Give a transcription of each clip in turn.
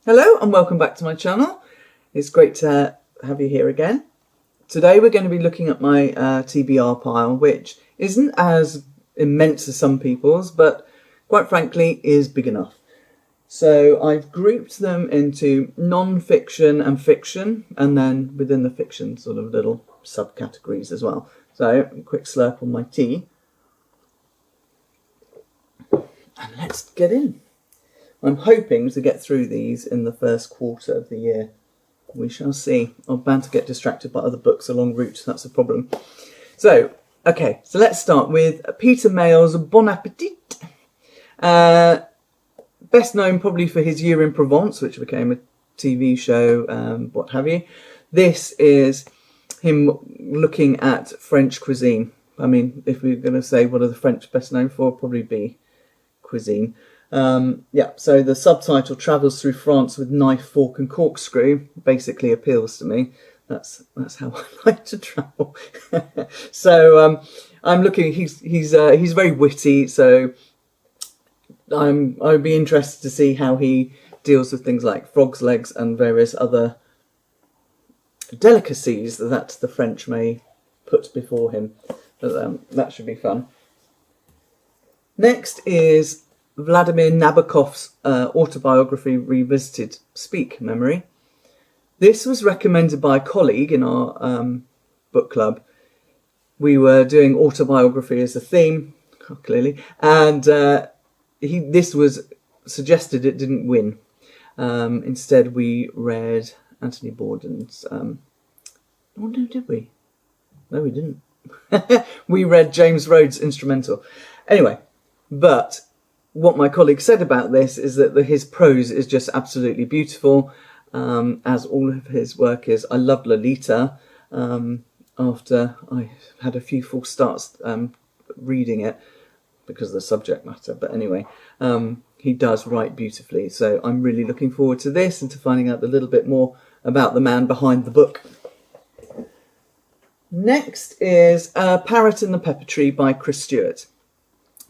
Hello and welcome back to my channel. It's great to have you here again. Today we're going to be looking at my TBR pile, which isn't as immense as some people's, but quite frankly is big enough. So I've grouped them into non-fiction and fiction, and then within the fiction sort of little subcategories as well. So a quick slurp on my tea. And let's get in. I'm hoping to get through these in the first quarter of the year. We shall see. I'm bound to get distracted by other books along route, that's a problem. So, okay, so let's start with Peter Mayle's Bon Appetit. Best known probably for his Year in Provence, which became a TV show, what have you. This is him looking at French cuisine. I mean, if we're going to say what are the French best known for, probably be cuisine. Yeah, so the subtitle Travels Through France with Knife, Fork and Corkscrew basically appeals to me. That's how I like to travel. So I'm looking. He's very witty. So I'd be interested to see how he deals with things like frog's legs and various other delicacies that the French may put before him. But, that should be fun. Next is Vladimir Nabokov's autobiography revisited, Speak Memory. This was recommended by a colleague in our book club. We were doing autobiography as a theme, clearly, and this was suggested. It didn't win. Instead, we read Anthony Bourdain's. Oh no, did we? No, we didn't. We read James Rhodes' Instrumental. Anyway, but what my colleague said about this is that his prose is just absolutely beautiful, as all of his work is. I loved Lolita after I had a few false starts reading it because of the subject matter. But anyway, he does write beautifully. So I'm really looking forward to this and to finding out a little bit more about the man behind the book. Next is Parrot and the Pepper Tree by Chris Stewart.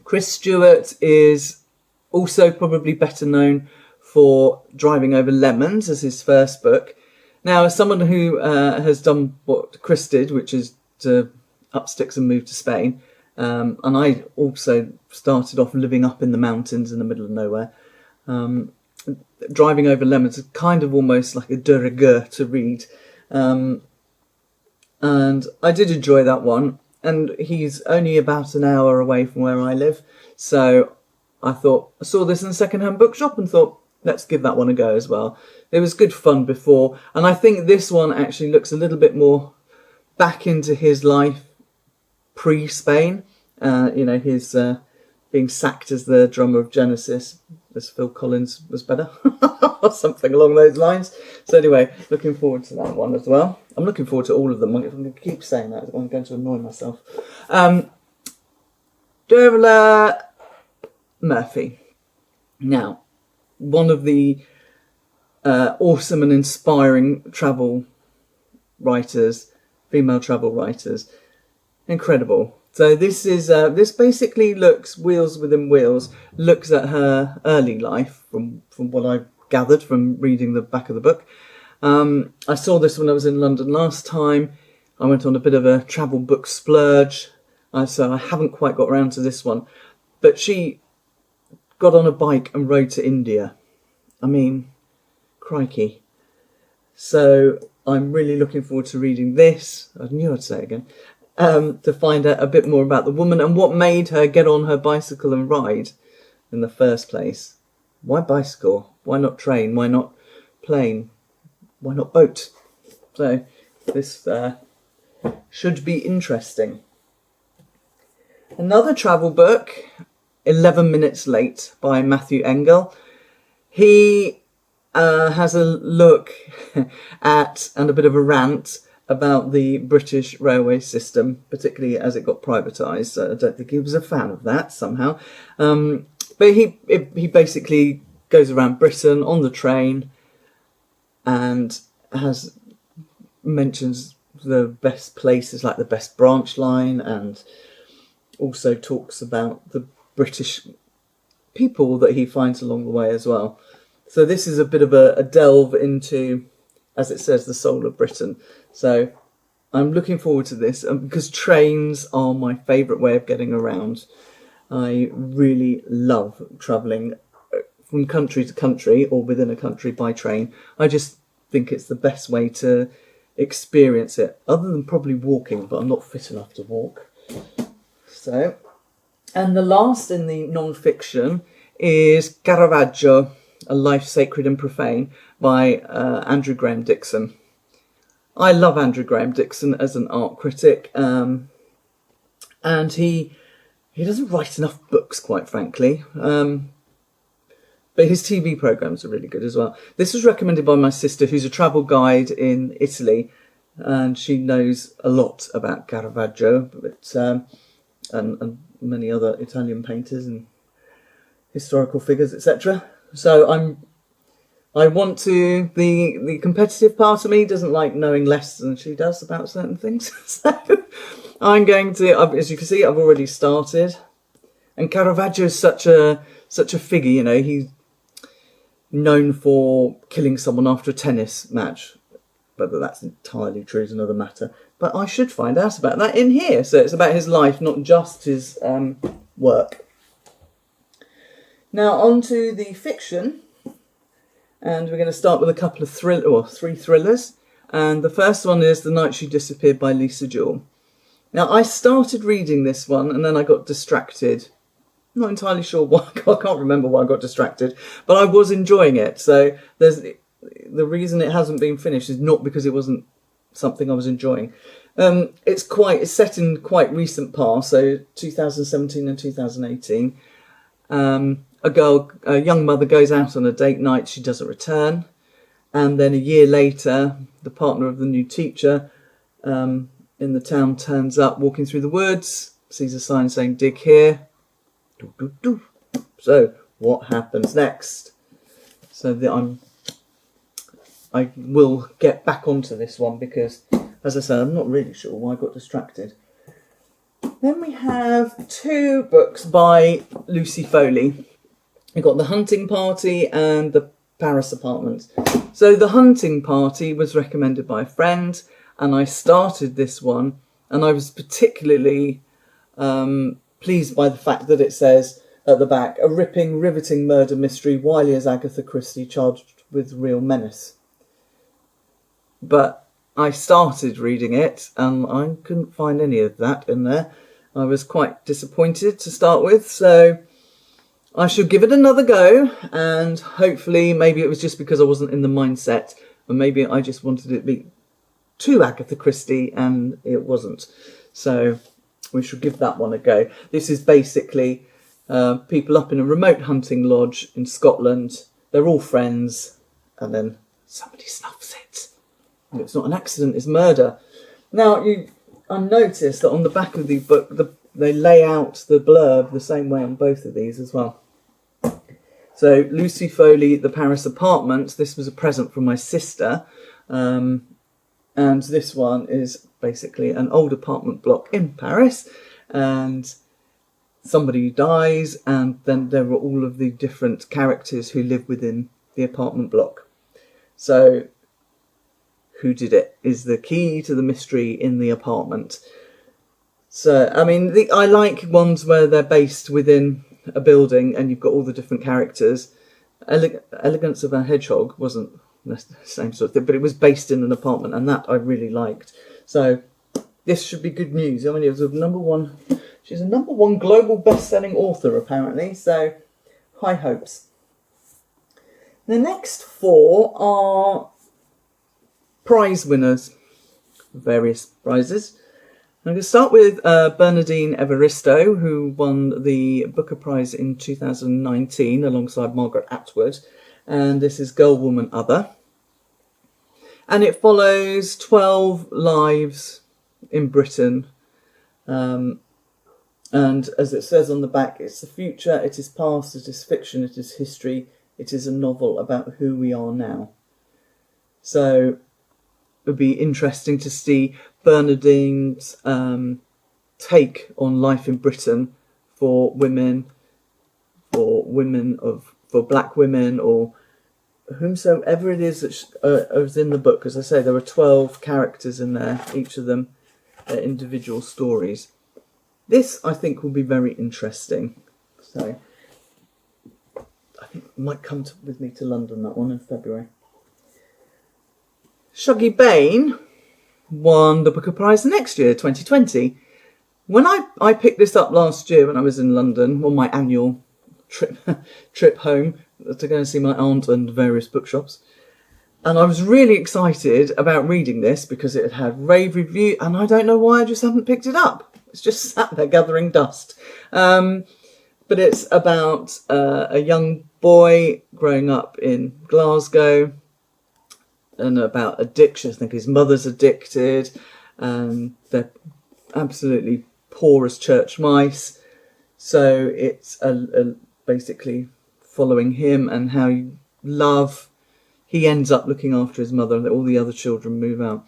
Chris Stewart is also probably better known for Driving Over Lemons as his first book. Now, as someone who has done what Chris did, which is to up sticks and move to Spain, and I also started off living up in the mountains in the middle of nowhere, Driving Over Lemons is kind of almost like a de rigueur to read. And I did enjoy that one. And he's only about an hour away from where I live. So I saw this in a second-hand bookshop and thought, let's give that one a go as well. It was good fun before. And I think this one actually looks a little bit more back into his life pre-Spain. His being sacked as the drummer of Genesis, as Phil Collins was better, or something along those lines. So anyway, looking forward to that one as well. I'm looking forward to all of them. I'm going to keep saying that. I'm going to annoy myself. Dervla Murphy. Now, one of the awesome and inspiring travel writers, female travel writers. Incredible. So this is this basically looks Wheels Within Wheels, looks at her early life from what I've gathered from reading the back of the book. I saw this when I was in London last time. I went on a bit of a travel book splurge, so I haven't quite got around to this one. But she got on a bike and rode to India. I mean, crikey. So I'm really looking forward to reading this. I knew I'd say it again. To find out a bit more about the woman and what made her get on her bicycle and ride in the first place. Why bicycle? Why not train? Why not plane? Why not boat? So this should be interesting. Another travel book, 11 Minutes Late by Matthew Engel. He has a look at and a bit of a rant about the British railway system, particularly as it got privatised. So I don't think he was a fan of that somehow. But he basically goes around Britain on the train and mentions the best places, like the best branch line, and also talks about the British people that he finds along the way as well. So this is a bit of a delve into, as it says, the soul of Britain. So I'm looking forward to this, because trains are my favourite way of getting around. I really love travelling from country to country or within a country by train. I just think it's the best way to experience it, other than probably walking, but I'm not fit enough to walk. So, and the last in the non-fiction is Caravaggio, A Life Sacred and Profane by Andrew Graham-Dixon. I love Andrew Graham-Dixon as an art critic, and he doesn't write enough books, quite frankly. But his TV programmes are really good as well. This was recommended by my sister, who's a travel guide in Italy, and she knows a lot about Caravaggio, but and many other Italian painters and historical figures, etc. So I want to. The competitive part of me doesn't like knowing less than she does about certain things. So I'm going to, as you can see, I've already started. And Caravaggio is such a figure, you know. He's known for killing someone after a tennis match. Whether that's entirely true is another matter. But I should find out about that in here. So it's about his life, not just his work. Now on to the fiction. And we're going to start with a couple of three thrillers. And the first one is The Night She Disappeared by Lisa Jewell. Now, I started reading this one and then I got distracted. I'm not entirely sure why. I can't remember why I got distracted. But I was enjoying it. So the reason it hasn't been finished is not because it wasn't something I was enjoying. It's set in quite recent past, so 2017 and 2018. A young mother goes out on a date night, she doesn't return, and then a year later the partner of the new teacher in the town turns up walking through the woods, sees a sign saying dig here. Doo, doo, doo. So what happens next? So I will get back onto this one because, as I said, I'm not really sure why I got distracted. Then we have two books by Lucy Foley. We've got The Hunting Party and The Paris Apartment. So The Hunting Party was recommended by a friend, and I started this one, and I was particularly pleased by the fact that it says at the back, a ripping, riveting murder mystery, wily as Agatha Christie, charged with real menace. But I started reading it, and I couldn't find any of that in there. I was quite disappointed to start with, so I should give it another go, and hopefully maybe it was just because I wasn't in the mindset, or maybe I just wanted it to be too Agatha Christie, and it wasn't. So we should give that one a go. This is basically people up in a remote hunting lodge in Scotland. They're all friends, and then somebody snuffs it. And it's not an accident, it's murder. Now, I noticed that on the back of the book, they lay out the blurb the same way on both of these as well. So, Lucy Foley, The Paris Apartment. This was a present from my sister. And this one is basically an old apartment block in Paris. And somebody dies, and then there are all of the different characters who live within the apartment block. So, who did it is the key to the mystery in the apartment. So, I mean, I like ones where they're based within a building and you've got all the different characters. Elegance of a Hedgehog wasn't the same sort of thing, but it was based in an apartment, and that I really liked. So, this should be good news. I mean, it was she's a number one global best-selling author, apparently, so high hopes. The next four are prize winners, various prizes. I'm going to start with Bernadine Evaristo, who won the Booker Prize in 2019 alongside Margaret Atwood, and this is Girl, Woman, Other. And it follows 12 lives in Britain, and as it says on the back, it's the future, it is past, it is fiction, it is history, it is a novel about who we are now. So it would be interesting to see Bernadine's take on life in Britain for women, for black women, or whomsoever it is that is in the book. As I say, there are 12 characters in there, each of them individual stories. This, I think, will be very interesting. So, I think it might come with me to London, that one, in February. Shuggie Bain won the Booker Prize next year, 2020. When I picked this up last year when I was in London on my annual trip home to go and see my aunt and various bookshops, and I was really excited about reading this because it had rave review, and I don't know why I just haven't picked it up. It's just sat there gathering dust. But it's about a young boy growing up in Glasgow, and about addiction. I think his mother's addicted, and they're absolutely poor as church mice. So it's basically following him and how he ends up looking after his mother, and all the other children move out.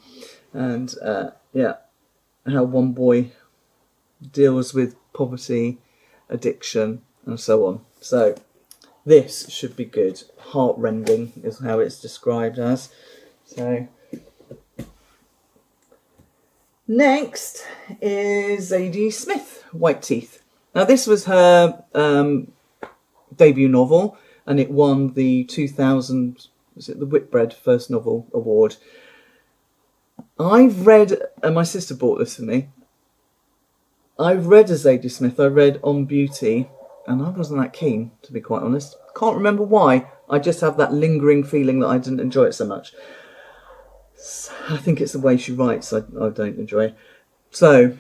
And how one boy deals with poverty, addiction, and so on. So this should be good. Heart-rending is how it's described as. So next is Zadie Smith, White Teeth. Now this was her debut novel, and it won the 2000, was it the Whitbread First Novel Award. I've read, and my sister bought this for me, I've read a Zadie Smith, I read On Beauty, and I wasn't that keen, to be quite honest. Can't remember why, I just have that lingering feeling that I didn't enjoy it so much. I think it's the way she writes I don't enjoy. So,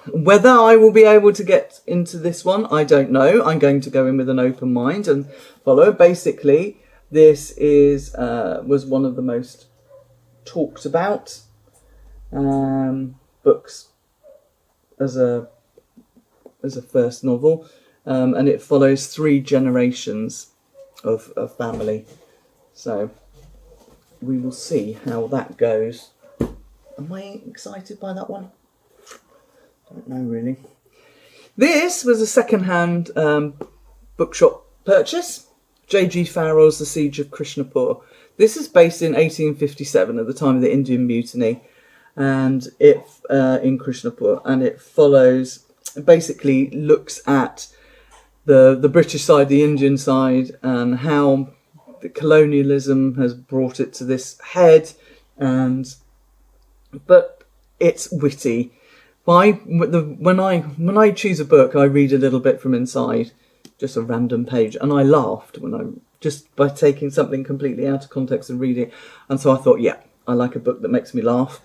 whether I will be able to get into this one, I don't know. I'm going to go in with an open mind and follow. Basically, this was one of the most talked about books as a first novel, and it follows 3 generations of family. So we will see how that goes. Am I excited by that one? Don't know really. This was a second-hand bookshop purchase. J.G. Farrell's The Siege of Krishnapur. This is based in 1857 at the time of the Indian Mutiny, and it in Krishnapur, and it follows, basically looks at the British side, the Indian side, and how the colonialism has brought it to this head, but it's witty. When I choose a book, I read a little bit from inside, just a random page, and I laughed just by taking something completely out of context and reading it. And so I thought, yeah, I like a book that makes me laugh.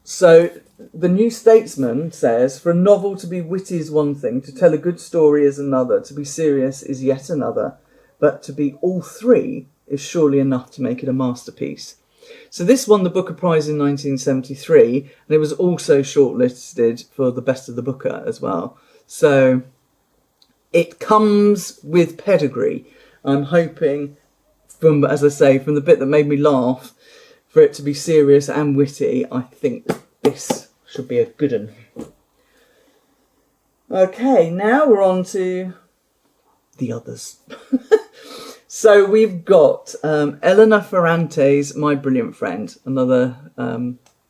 So the New Statesman says, for a novel to be witty is one thing, to tell a good story is another, to be serious is yet another, but to be all 3 is surely enough to make it a masterpiece. So this won the Booker Prize in 1973, and it was also shortlisted for the Best of the Booker as well. So it comes with pedigree. I'm hoping, as I say, from the bit that made me laugh, for it to be serious and witty. I think this should be a good one. Okay, now we're on to the others. So we've got Elena Ferrante's My Brilliant Friend, another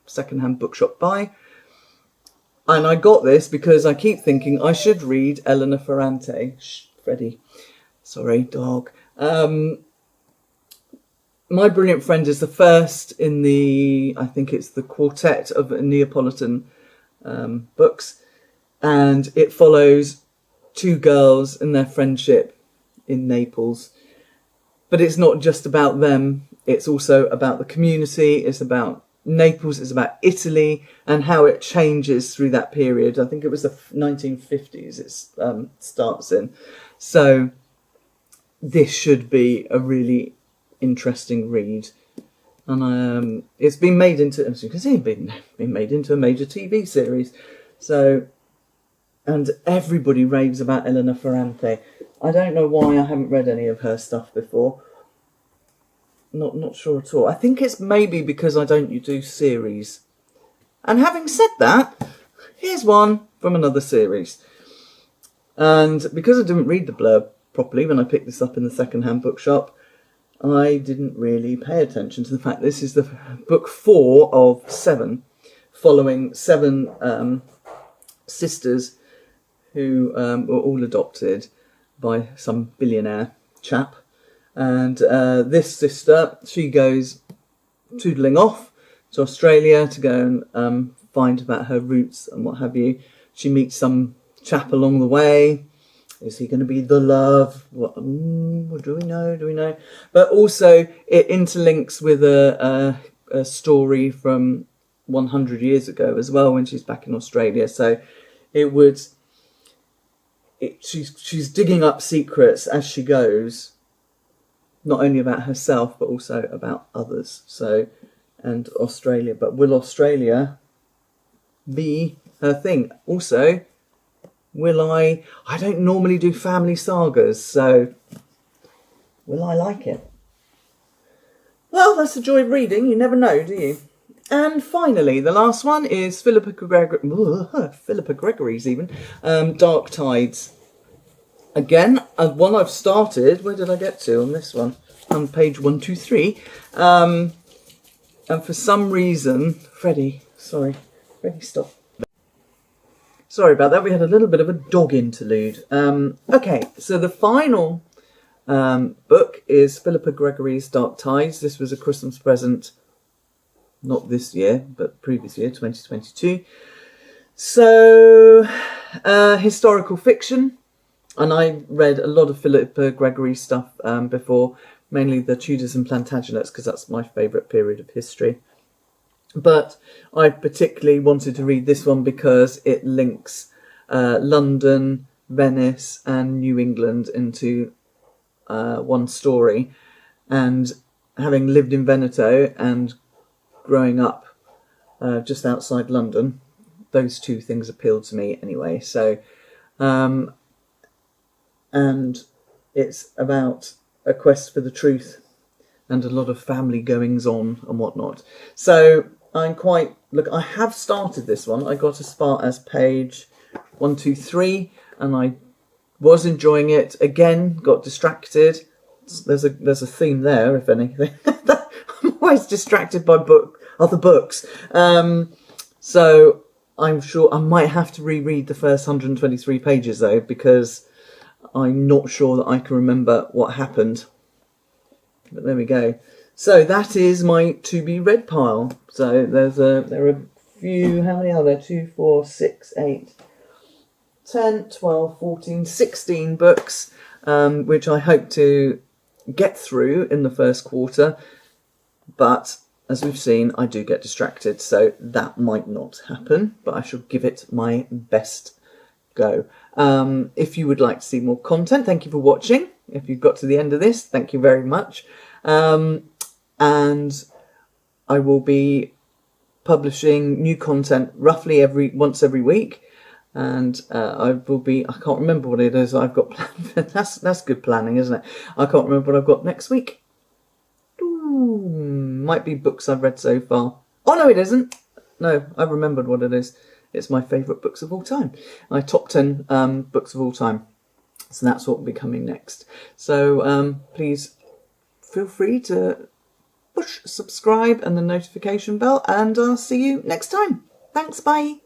second-hand bookshop buy. And I got this because I keep thinking I should read Elena Ferrante. Shh, Freddie. Sorry, dog. My Brilliant Friend is the first in I think it's the quartet of Neapolitan books. And it follows 2 girls and their friendship in Naples. But it's not just about them. It's also about the community. It's about Naples. It's about Italy and how it changes through that period. I think it was the 1950s it starts in. So this should be a really interesting read. And it's been made into, as you can see, been made into a major TV series. So, and everybody raves about Elena Ferrante. I don't know why I haven't read any of her stuff before. Not sure at all. I think it's maybe because I don't do series. And having said that, here's one from another series. And because I didn't read the blurb, properly when I picked this up in the second-hand bookshop, I didn't really pay attention to the fact this is the book 4 of 7, following 7 sisters who were all adopted by some billionaire chap. And this sister, she goes toodling off to Australia to go and find about her roots and what have you. She meets some chap along the way. Is he going to be the love? What do we know? Do we know? But also it interlinks with a story from 100 years ago as well, when she's back in Australia. So she's digging up secrets as she goes, not only about herself but also about others. So, and Australia. But will Australia be her thing? Also, will I don't normally do family sagas, so will I like it? Well, that's the joy of reading. You never know, do you? And finally, the last one is Phillipa Gregory's even, Dark Tides. Again, one I've started. Where did I get to on this one? On page 123. And for some reason, Freddie, stop. Sorry about that. We had a little bit of a dog interlude. Okay, so the final book is Phillipa Gregory's Dark Tides. This was a Christmas present, not this year, but previous year, 2022. So, historical fiction. And I read a lot of Phillipa Gregory stuff before, mainly the Tudors and Plantagenets, because that's my favourite period of history. But I particularly wanted to read this one because it links London, Venice and New England into one story. And having lived in Veneto and growing up just outside London, those two things appealed to me anyway. So, and it's about a quest for the truth and a lot of family goings on and whatnot. So I have started this one. I got as far as page 123 and I was enjoying it. Again, got distracted. There's a theme there, if anything. I'm always distracted by other books. So I'm sure I might have to reread the first 123 pages though, because I'm not sure that I can remember what happened. But there we go. So that is my to be read pile. So there are a few, how many are there? 2, 4, 6, 8, 10, 12, 14, 16 books, which I hope to get through in the first quarter. But as we've seen, I do get distracted, so that might not happen, but I shall give it my best go. If you would like to see more content, thank you for watching. If you've got to the end of this, thank you very much. And I will be publishing new content roughly once every week. And I can't remember what it is I've got planned. That's good planning, isn't it? I can't remember what I've got next week. Ooh, might be books I've read so far. Oh, no, it isn't. No, I've remembered what it is. It's my favourite books of all time. My top 10 books of all time. So that's what will be coming next. So please feel free to push subscribe and the notification bell, and I'll see you next time. Thanks, bye.